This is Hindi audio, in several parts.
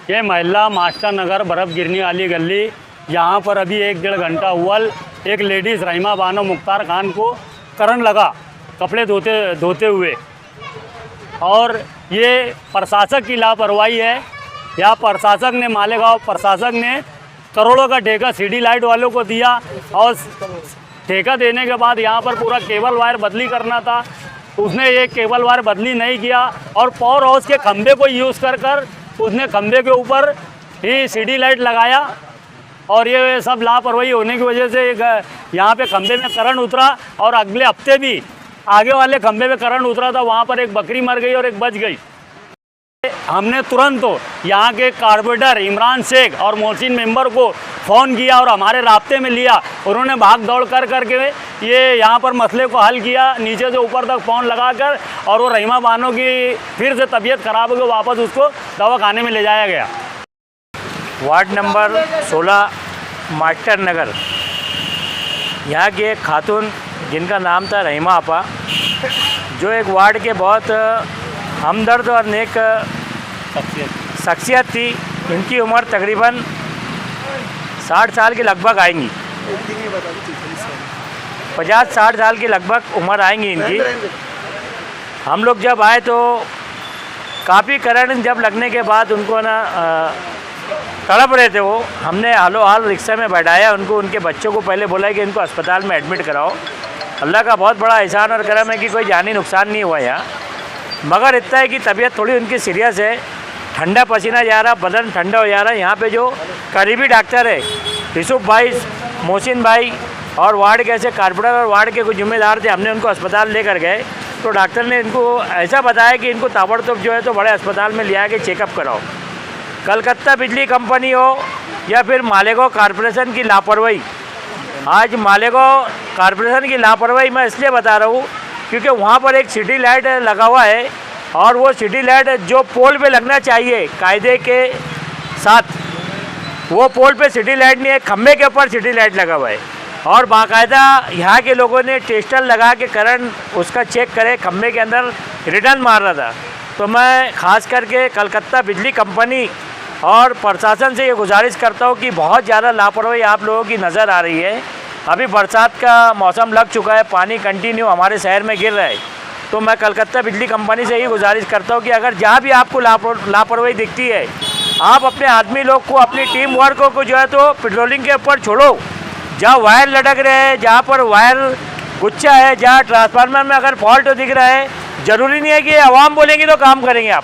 ये महिला मास्टर नगर बर्फ़ गिरने वाली गली, यहाँ पर अभी 1-1.5 घंटा हुआ एक लेडीज़ रहीमा बानो मुख्तार खान को करंट लगा कपड़े धोते हुए। और ये प्रशासक की लापरवाही है। यहाँ प्रशासक ने, मालेगांव प्रशासक ने करोड़ों का ठेका सीडी लाइट वालों को दिया और ठेका देने के बाद यहाँ पर पूरा केबल वायर बदली करना था, उसने ये केबल वायर बदली नहीं किया और पावर हाउस के खंभे को यूज़ कर उसने खंभे के ऊपर ही सीडी लाइट लगाया। और ये सब लापरवाही होने की वजह से यहाँ पे खंभे में करंट उतरा और अगले हफ्ते भी आगे वाले खंभे में करंट उतरा था, वहाँ पर एक बकरी मर गई और एक बच गई। हमने तुरंत यहाँ के कारपोरेटर इमरान शेख और मोहसिन मेंबर को फ़ोन किया और हमारे राब्ते में लिया। उन्होंने भाग दौड़ करके ये यहाँ पर मसले को हल किया, नीचे से ऊपर तक फ़ोन लगाकर, और वो रहीमा बानो की फिर से तबीयत ख़राब हो गई, वापस उसको दवाखाने में ले जाया गया। वार्ड नंबर 16 मास्टर नगर, यहाँ की एक खातून जिनका नाम था रहीमा आपा, जो एक वार्ड के बहुत हमदर्द और नेक शख्सियत थी। इनकी उम्र तकरीबन 60 साल के लगभग आएंगी, 50-60 साल की लगभग उम्र आएंगी इनकी। हम लोग जब आए तो काफ़ी करंट जब लगने के बाद उनको ना तड़प रहे थे वो, हमने हालो हाल रिक्शा में बैठाया उनको, उनके बच्चों को पहले बोला कि इनको अस्पताल में एडमिट कराओ। अल्लाह का बहुत बड़ा एहसान और करम है कि कोई जानी नुकसान नहीं हुआ यहाँ, मगर इतना है कि तबीयत थोड़ी उनकी सीरियस है, ठंडा पसीना जा रहा, बदन ठंडा हो जा रहा है। यहाँ पे जो करीबी डॉक्टर है यूसुफ भाई, मोहसिन भाई और वार्ड के ऐसे कारपोरेटर और वार्ड के कुछ जिम्मेदार थे, हमने उनको अस्पताल लेकर गए तो डॉक्टर ने इनको ऐसा बताया कि इनको ताबड़तोड़ जो है तो बड़े अस्पताल में ले आके चेकअप कराओ। कलकत्ता बिजली कंपनी हो या फिर मालेगांव कॉरपोरेशन की लापरवाही, आज मालेगांव कॉरपोरेशन की लापरवाही मैं इसलिए बता रहा हूँ क्योंकि वहाँ पर एक सिटी लाइट लगा हुआ है और वो सिटी लाइट जो पोल पे लगना चाहिए कायदे के साथ, वो पोल पे सिटी लाइट नहीं है, खम्भे के ऊपर सिटी लाइट लगा हुआ है। और बाकायदा यहाँ के लोगों ने टेस्टर लगा के करंट उसका चेक करे, खम्भे के अंदर रिटर्न मार रहा था। तो मैं ख़ास करके कलकत्ता बिजली कंपनी और प्रशासन से ये गुजारिश करता हूँ कि बहुत ज़्यादा लापरवाही आप लोगों की नज़र आ रही है। अभी बरसात का मौसम लग चुका है, पानी कंटिन्यू हमारे शहर में गिर रहा है, तो मैं कलकत्ता बिजली कंपनी से ही गुजारिश करता हूँ कि अगर जहाँ भी आपको लापरवाही दिखती है, आप अपने आदमी लोग को, अपनी टीम वर्क को जो है तो पेट्रोलिंग के ऊपर छोड़ो। जहाँ वायर लटक रहे हैं, जहाँ पर वायर गुच्छा है, जहाँ ट्रांसफार्मर में अगर फॉल्ट दिख रहा है, ज़रूरी नहीं है कि आवाम बोलेंगे तो काम करेंगे आप,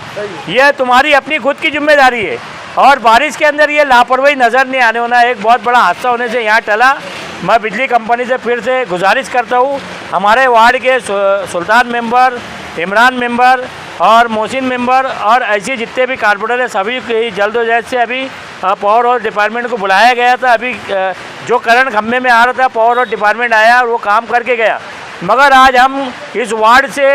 यह तुम्हारी अपनी खुद की जिम्मेदारी है। और बारिश के अंदर ये लापरवाही नज़र नहीं आने होना, एक बहुत बड़ा हादसा होने से यहाँ टला। मैं बिजली कंपनी से फिर से गुजारिश करता हूँ, हमारे वार्ड के सुल्तान मेंबर, इमरान मेंबर और मोहसिन मेंबर और ऐसे जितने भी कारपोरेटर हैं सभी की जल्द जल्द से अभी पावर हाउस डिपार्टमेंट को बुलाया गया था। अभी जो करंट खम्भे में आ रहा था पावर हाउस डिपार्टमेंट आया और वो काम करके गया। मगर आज हम इस वार्ड से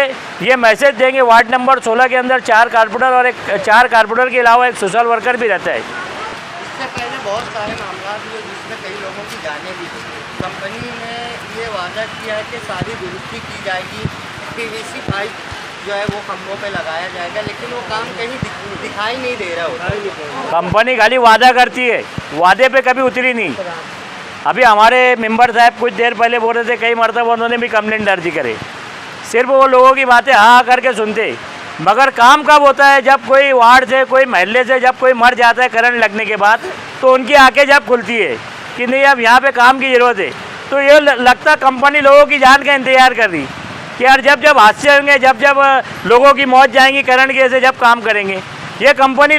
ये मैसेज देंगे, वार्ड नंबर 16 के अंदर 4 कारपोरेटर और 4 कारपोरेटर के अलावा एक सोशल वर्कर भी रहता है। इससे पहले बहुत सारे मामला हुए जिसमें कई लोगों की जानें भी गई। कंपनी ने ये वादा किया है कि सारी दुरुस्ती की जाएगी, पीवीसी पाइप जो है वो खंभों पे लगाया जाएगा, लेकिन वो काम कहीं दिखाई नहीं दे रहा होता। कंपनी खाली वादा करती है, वादे पे कभी उतरी नहीं। अभी हमारे मेंबर साहब कुछ देर पहले बोल रहे थे कई मरतबा उन्होंने भी कंप्लेंट दर्ज करे, सिर्फ वो लोगों की बातें हाँ करके सुनते, मगर काम कब होता है जब कोई वार्ड से, कोई महल्ले से जब कोई मर जाता है करंट लगने के बाद, तो उनकी आंखें जब खुलती है कि नहीं अब यहाँ पे काम की ज़रूरत है। तो ये लगता कंपनी लोगों की जान का इंतजार कर रही कि यार जब जब हादसे होंगे, जब जब लोगों की मौत जाएंगी करंट की वजह से, जब काम करेंगे, ये कंपनी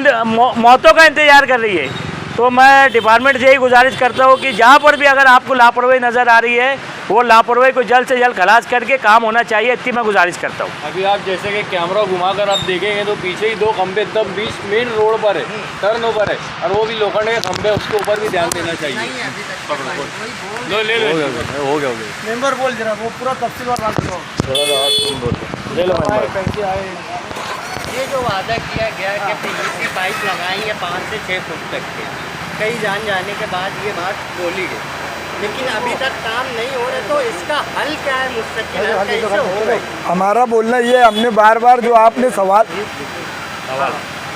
मौतों का इंतजार कर रही है। तो मैं डिपार्टमेंट से यही गुजारिश करता हूँ कि जहाँ पर भी अगर आपको लापरवाही नज़र आ रही है, वो लापरवाही को जल्द से जल्द खलास करके काम होना चाहिए, इतनी मैं गुजारिश करता हूँ। अभी आप जैसे कि कैमरा घुमाकर आप देखेंगे तो पीछे ही 2 खंभे एकदम बीच मेन रोड पर है, टर्न ओवर है, और वो भी लोखंड के खंभे, उसके ऊपर भी ध्यान देना चाहिए। हो गया मेंबर बोल जरा, वो पूरा तफसीलवार बात करो। ले लो ये जो वादा किया गया कि पीवीसी पाइप लगाएंगे 5 से 6 फुट तक के, कई जाने के बाद ये बात बोली गई, लेकिन अभी तक काम नहीं हो रहा, तो इसका हल क्या है मुस्तकिल कैसे होगा? हमारा बोलना ये, हमने बार बार जो आपने सवाल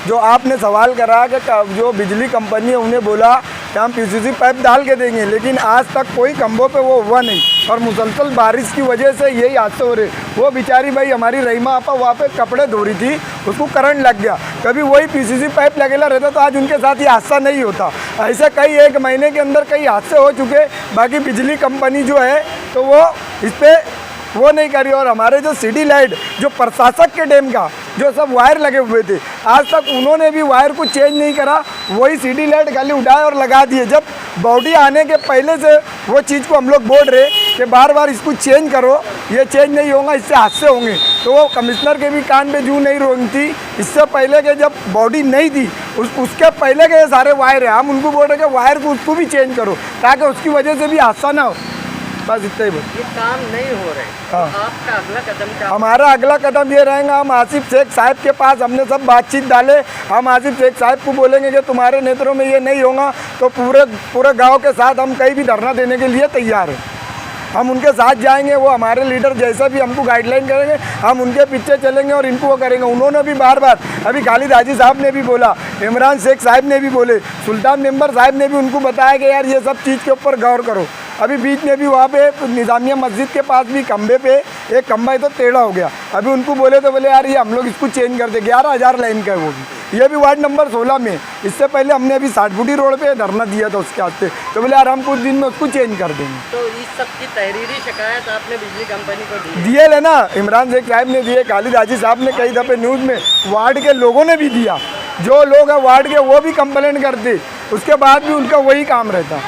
जो आपने सवाल करा कि जो बिजली कंपनी है उन्हें बोला कि हम पीसीसी पाइप डाल के देंगे, लेकिन आज तक कोई खंभों पे वो हुआ नहीं और मुसलसल बारिश की वजह से यही हादसे हो रहे। वो बेचारी भाई हमारी रहीमा आपा वहाँ पे कपड़े धो रही थी, उसको करंट लग गया। कभी वही पीसीसी पाइप लगेला रहता तो आज उनके साथ ये हादसा नहीं होता। ऐसे कई 1 महीने के अंदर कई हादसे हो चुके। बाकी बिजली कंपनी जो है तो वो इस पर वो नहीं करी। और हमारे जो सिटी लाइट जो प्रशासक के डैम का जो सब वायर लगे हुए थे, आज तक उन्होंने भी वायर को चेंज नहीं करा, वही सिटी लाइट खाली उठाए और लगा दिए। जब बॉडी आने के पहले से वो चीज़ को हम लोग बोल रहे कि बार बार इसको चेंज करो, ये चेंज नहीं होगा, इससे हादसे होंगे। तो वो कमिश्नर के भी कान पे जूं नहीं रोकती। इससे पहले के जब बॉडी नहीं थी उसके पहले के ये सारे वायर है, हम उनको बोल रहे कि वायर को उसको भी चेंज करो ताकि उसकी वजह से भी हादसा ना हो। बस इतना ही बोल। ये काम नहीं हो रहे, हाँ। तो आपका अगला कदम क्या? हमारा अगला कदम ये रहेगा, हम आसिफ शेख साहब के पास हमने सब बातचीत डाले। हम आसिफ शेख साहब को बोलेंगे कि तुम्हारे नेत्रों में ये नहीं होगा तो पूरे गांव के साथ हम कहीं भी धरना देने के लिए तैयार हैं। हम उनके साथ जाएंगे, वो हमारे लीडर जैसा भी हमको गाइडलाइन करेंगे हम उनके पीछे चलेंगे और इनको वो करेंगे। उन्होंने भी बार बार, अभी खालिद हाजी साहब ने भी बोला, इमरान शेख साहब ने भी बोले, सुल्तान मेंबर साहब ने भी उनको बताया कि यार ये सब चीज़ के ऊपर गौर करो। अभी बीच में भी वहाँ पे निज़ामिया मस्जिद के पास भी खंबे पे एक खंबा तो टेढ़ा हो गया। अभी उनको बोले तो बोले यार ये हम लोग इसको चेंज कर दे। 11,000 लाइन का है वो भी, ये भी वार्ड नंबर 16 में। इससे पहले हमने अभी 60 फुटी रोड पे धरना दिया था उसके हाथ पे, तो बोले यार हम कुछ दिन में उसको चेंज कर देंगे। तो इस सब की तहरीरी शिकायत आपने बिजली कंपनी को दी? दिए ले ना, इमरान शेख साहब ने दिए, खालिद हाजी साहब ने कई दफ़े न्यूज़ में, वार्ड के लोगों ने भी दिया। जो लोग हैं वार्ड के वो भी कंप्लेंट करते, उसके बाद भी उनका वही काम रहता।